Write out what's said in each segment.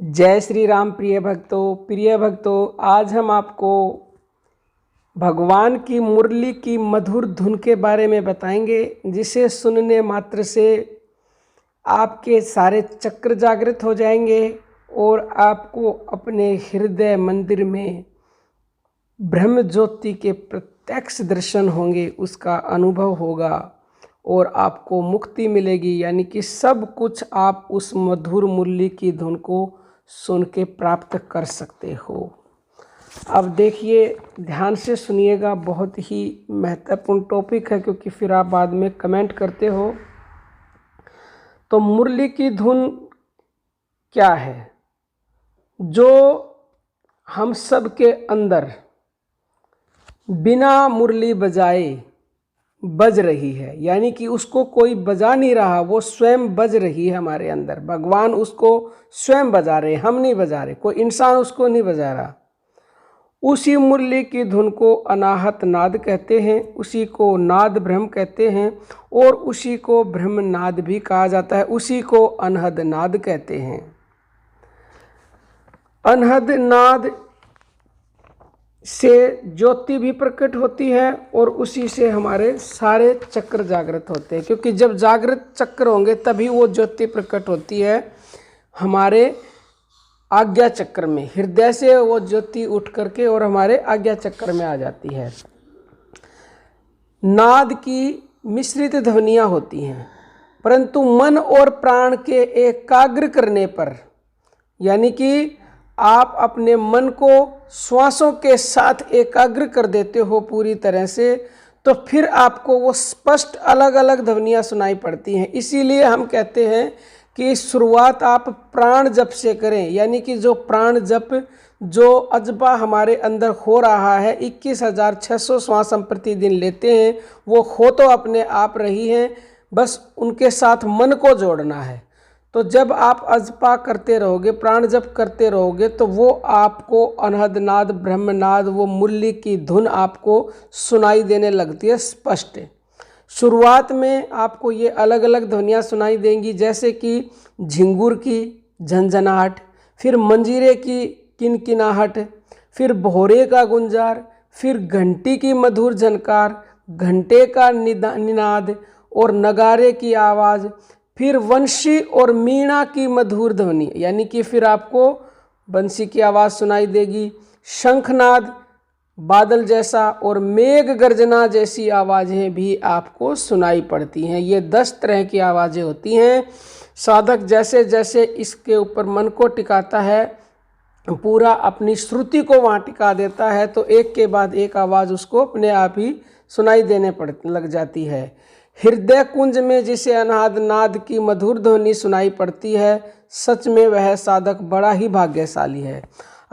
जय श्री राम। प्रिय भक्तों, आज हम आपको भगवान की मुरली की मधुर धुन के बारे में बताएंगे, जिसे सुनने मात्र से आपके सारे चक्र जागृत हो जाएंगे और आपको अपने हृदय मंदिर में ब्रह्म ज्योति के प्रत्यक्ष दर्शन होंगे, उसका अनुभव होगा और आपको मुक्ति मिलेगी। यानी कि सब कुछ आप उस मधुर मुरली की धुन को सुन के प्राप्त कर सकते हो। अब देखिए, ध्यान से सुनिएगा, बहुत ही महत्वपूर्ण टॉपिक है, क्योंकि फिर आप बाद में कमेंट करते हो। तो मुरली की धुन क्या है? जो हम सब के अंदर बिना मुरली बजाए बज रही है, यानी कि उसको कोई बजा नहीं रहा, वो स्वयं बज रही है हमारे अंदर। भगवान उसको स्वयं बजा रहे, हम नहीं बजा रहे, कोई इंसान उसको नहीं बजा रहा। उसी मुरली की धुन को अनाहत नाद कहते हैं, उसी को नाद ब्रह्म कहते हैं और उसी को ब्रह्म नाद भी कहा जाता है, उसी को अनहद नाद कहते हैं। अनहद नाद से ज्योति भी प्रकट होती है और उसी से हमारे सारे चक्र जागृत होते हैं, क्योंकि जब जागृत चक्र होंगे तभी वो ज्योति प्रकट होती है हमारे आज्ञा चक्र में। हृदय से वो ज्योति उठ करके और हमारे आज्ञा चक्र में आ जाती है। नाद की मिश्रित ध्वनियाँ होती हैं, परंतु मन और प्राण के एकाग्र करने पर, यानी कि आप अपने मन को श्वासों के साथ एकाग्र कर देते हो पूरी तरह से, तो फिर आपको वो स्पष्ट अलग अलग ध्वनियाँ सुनाई पड़ती हैं। इसीलिए हम कहते हैं कि शुरुआत आप प्राण जप से करें, यानी कि जो प्राण जप, जो अजबा हमारे अंदर हो रहा है, 21,600 श्वास हम प्रतिदिन लेते हैं, वो हो तो अपने आप रही हैं, बस उनके साथ मन को जोड़ना है। तो जब आप अजपा करते रहोगे, प्राण जप करते रहोगे, तो वो आपको अनहद नाद, ब्रह्मनाद, वो मुरली की धुन आपको सुनाई देने लगती है स्पष्ट। शुरुआत में आपको ये अलग अलग ध्वनियाँ सुनाई देंगी, जैसे कि झिंगुर की झंझनाहट, फिर मंजीरे की किनकिनाहट, फिर भोरे का गुंजार, फिर घंटी की मधुर झनकार, घंटे का निनाद और नगारे की आवाज़, फिर वंशी और मीणा की मधुर ध्वनि, यानी कि फिर आपको बंसी की आवाज़ सुनाई देगी, शंखनाद, बादल जैसा और मेघ गर्जना जैसी आवाज़ें भी आपको सुनाई पड़ती हैं। ये 10 तरह की आवाज़ें होती हैं। साधक जैसे जैसे इसके ऊपर मन को टिकाता है, पूरा अपनी श्रुति को वहाँ टिका देता है, तो एक के बाद एक आवाज़ उसको अपने आप ही सुनाई देने लग जाती है। हृदय कुंज में जिसे अनाहद नाद की मधुर ध्वनि सुनाई पड़ती है, सच में वह साधक बड़ा ही भाग्यशाली है।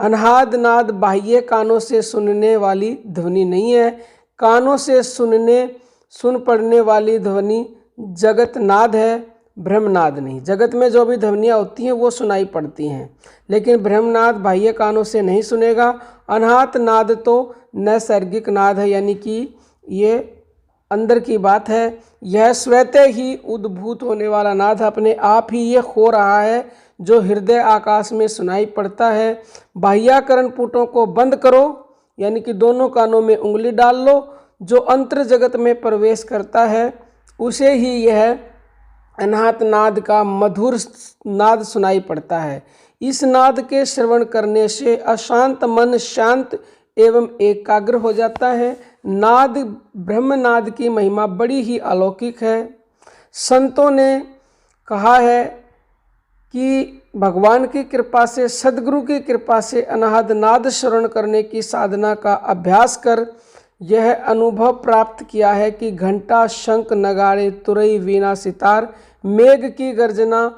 अनाहद नाद बाह्य कानों से सुनने वाली ध्वनि नहीं है, कानों से सुन पड़ने वाली ध्वनि जगत नाद है, ब्रह्मनाद नहीं। जगत में जो भी ध्वनियाँ होती हैं वो सुनाई पड़ती हैं, लेकिन ब्रह्मनाद बाह्य कानों से नहीं सुनेगा। अनाहत नाद तो नैसर्गिक नाद है, यानी कि ये अंदर की बात है, यह स्वतः ही उद्भूत होने वाला नाद, अपने आप ही ये हो रहा है, जो हृदय आकाश में सुनाई पड़ता है। बाह्याकरण पुटों को बंद करो, यानी कि दोनों कानों में उंगली डाल लो, जो अंतर जगत में प्रवेश करता है उसे ही यह अनाहत नाद का मधुर नाद सुनाई पड़ता है। इस नाद के श्रवण करने से अशांत मन शांत एवं एकाग्र हो जाता है। नाद ब्रह्मनाद की महिमा बड़ी ही अलौकिक है। संतों ने कहा है कि भगवान की कृपा से, सदगुरु की कृपा से अनाहद नाद श्रवण करने की साधना का अभ्यास कर यह अनुभव प्राप्त किया है कि घंटा, शंख, नगाड़े, तुरई, वीणा, सितार, मेघ की गर्जना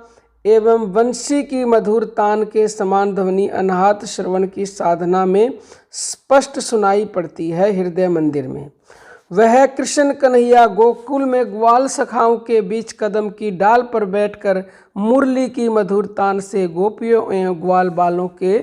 एवं वंशी की मधुर तान के समान ध्वनि अनाहत श्रवण की साधना में स्पष्ट सुनाई पड़ती है हृदय मंदिर में। वह कृष्ण कन्हैया गोकुल में ग्वाल सखाओं के बीच कदम की डाल पर बैठकर मुरली की मधुर तान से गोपियों एवं ग्वाल बालों के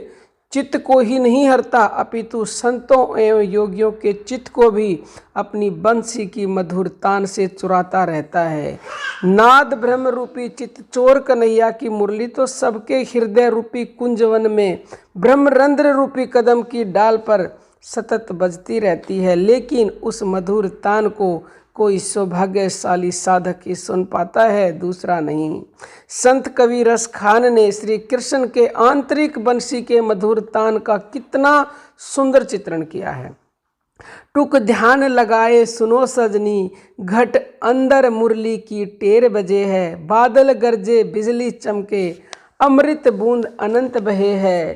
चित्त को ही नहीं हरता अपितु संतों एवं योगियों के चित्त को भी अपनी बंसी की मधुर तान से चुराता रहता है। नाद ब्रह्म रूपी चित्त चोर कन्हैया की मुरली तो सबके हृदय रूपी कुंजवन में ब्रह्मरंध्र रूपी कदम की डाल पर सतत बजती रहती है, लेकिन उस मधुर तान को कोई सौभाग्यशाली साधक ही सुन पाता है, दूसरा नहीं। संत कवि रस खान ने श्री कृष्ण के आंतरिक बंसी के मधुर तान का कितना सुंदर चित्रण किया है। टुक ध्यान लगाए सुनो सजनी, घट अंदर मुरली की टेर बजे है, बादल गरजे बिजली चमके, अमृत बूंद अनंत बहे है,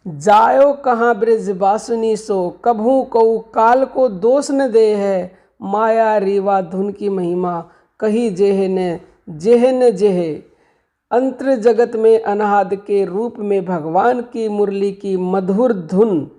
जायो कहाँ ब्रिज बासुनी सो, कभू कऊ काल को दोष न दे है, माया रीवा धुन की महिमा कही जेह न जेह, अंतर जगत में अनाहद के रूप में भगवान की मुरली की मधुर धुन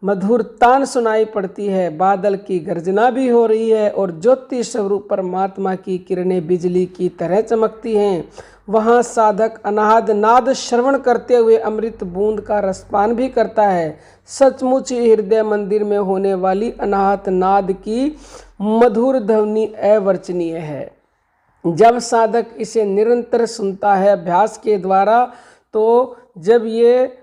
मधुर तान सुनाई पड़ती है। बादल की गर्जना भी हो रही है और ज्योति स्वरूप परमात्मा की किरणें बिजली की तरह चमकती हैं। वहाँ साधक अनाहद नाद श्रवण करते हुए अमृत बूंद का रसपान भी करता है। सचमुच हृदय मंदिर में होने वाली अनाहत नाद की मधुर ध्वनि अवर्चनीय है। जब साधक इसे निरंतर सुनता है अभ्यास के द्वारा, तो जब ये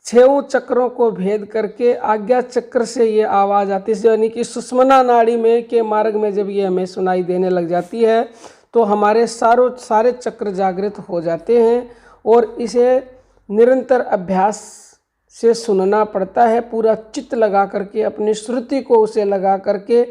6 चक्रों को भेद करके आज्ञा चक्र से ये आवाज़ आती है, यानी कि सुषुम्ना नाड़ी में के मार्ग में जब ये हमें सुनाई देने लग जाती है तो हमारे सारे चक्र जागृत हो जाते हैं। और इसे निरंतर अभ्यास से सुनना पड़ता है, पूरा चित्त लगा करके, अपनी श्रुति को उसे लगा करके।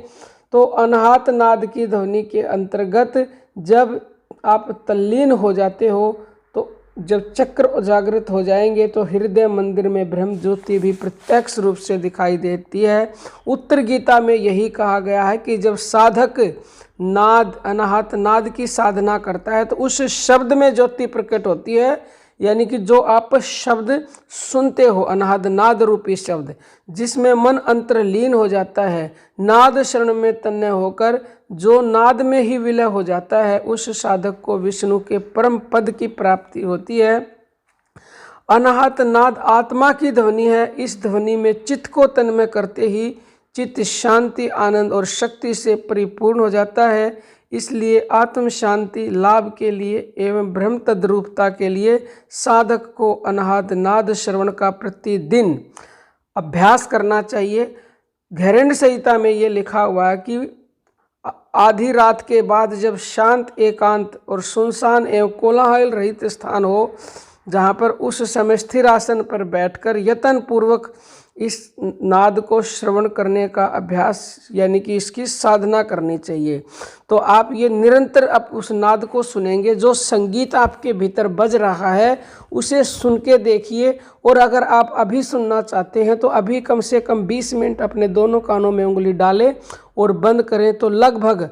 तो अनाहत नाद की ध्वनि के अंतर्गत जब आप तल्लीन हो जाते हो, तो जब चक्र जागृत हो जाएंगे तो हृदय मंदिर में ब्रह्म ज्योति भी प्रत्यक्ष रूप से दिखाई देती है। उत्तर गीता में यही कहा गया है कि जब साधक नाद अनाहत नाद की साधना करता है तो उस शब्द में ज्योति प्रकट होती है, यानी कि जो आप शब्द सुनते हो, अनाहत नाद रूपी शब्द, जिसमें मन अंतर्लीन हो जाता है, नाद शरण में तन्मय होकर जो नाद में ही विलय हो जाता है, उस साधक को विष्णु के परम पद की प्राप्ति होती है। अनाहत नाद आत्मा की ध्वनि है। इस ध्वनि में चित्त को तन्मय करते ही चित्त शांति, आनंद और शक्ति से परिपूर्ण हो जाता है। इसलिए आत्म शांति लाभ के लिए एवं ब्रह्म तद्रूपता के लिए साधक को अनाहत नाद श्रवण का प्रतिदिन अभ्यास करना चाहिए। घैरेंड संहिता में ये लिखा हुआ है कि आधी रात के बाद जब शांत, एकांत और सुनसान एवं कोलाहल रहित स्थान हो, जहाँ पर उस समय स्थिर आसन पर बैठकर यत्न पूर्वक इस नाद को श्रवण करने का अभ्यास, यानी कि इसकी साधना करनी चाहिए। तो आप ये निरंतर आप उस नाद को सुनेंगे, जो संगीत आपके भीतर बज रहा है उसे सुन के देखिए। और अगर आप अभी सुनना चाहते हैं तो अभी कम से कम 20 मिनट अपने दोनों कानों में उंगली डालें और बंद करें, तो लगभग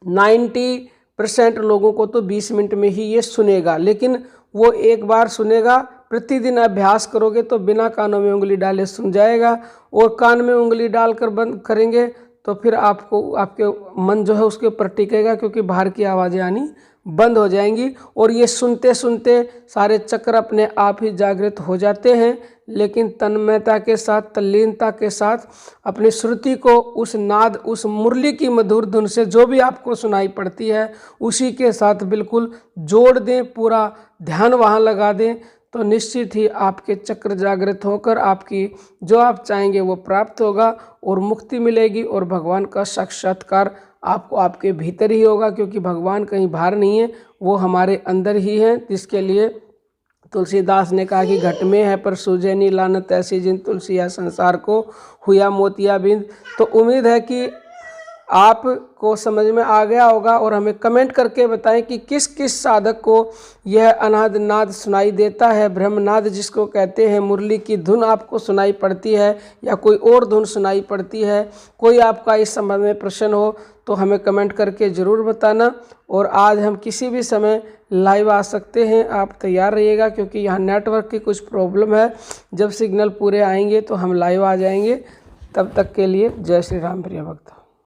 90% लोगों को तो 20 मिनट में ही ये सुनेगा। लेकिन वो एक बार सुनेगा, प्रतिदिन अभ्यास करोगे तो बिना कानों में उंगली डाले सुन जाएगा। और कान में उंगली डालकर बंद करेंगे तो फिर आपको आपके मन जो है उसके ऊपर टिकेगा, क्योंकि बाहर की आवाज़ें आनी बंद हो जाएंगी। और ये सुनते सुनते सारे चक्र अपने आप ही जागृत हो जाते हैं। लेकिन तन्मयता के साथ, तल्लीनता के साथ अपनी श्रुति को उस नाद, उस मुरली की मधुर धुन से जो भी आपको सुनाई पड़ती है उसी के साथ बिल्कुल जोड़ दें, पूरा ध्यान वहाँ लगा दें, तो निश्चित ही आपके चक्र जागृत होकर आपकी जो आप चाहेंगे वो प्राप्त होगा और मुक्ति मिलेगी। और भगवान का साक्षात्कार आपको आपके भीतर ही होगा, क्योंकि भगवान कहीं बाहर नहीं है, वो हमारे अंदर ही हैं। जिसके लिए तुलसीदास ने कहा कि घट में है पर सूझे नी लानत, ऐसी जिन तुलसी या संसार को हुआ मोतिया बिंद। तो उम्मीद है कि आपको समझ में आ गया होगा। और हमें कमेंट करके बताएं कि किस किस साधक को यह अनाहत नाद सुनाई देता है, ब्रह्मनाद जिसको कहते हैं, मुरली की धुन आपको सुनाई पड़ती है या कोई और धुन सुनाई पड़ती है। कोई आपका इस संबंध में प्रश्न हो तो हमें कमेंट करके ज़रूर बताना। और आज हम किसी भी समय लाइव आ सकते हैं, आप तैयार रहिएगा, क्योंकि यहाँ नेटवर्क की कुछ प्रॉब्लम है। जब सिग्नल पूरे आएंगे तो हम लाइव आ जाएंगे। तब तक के लिए जय श्री राम प्रिय भक्त।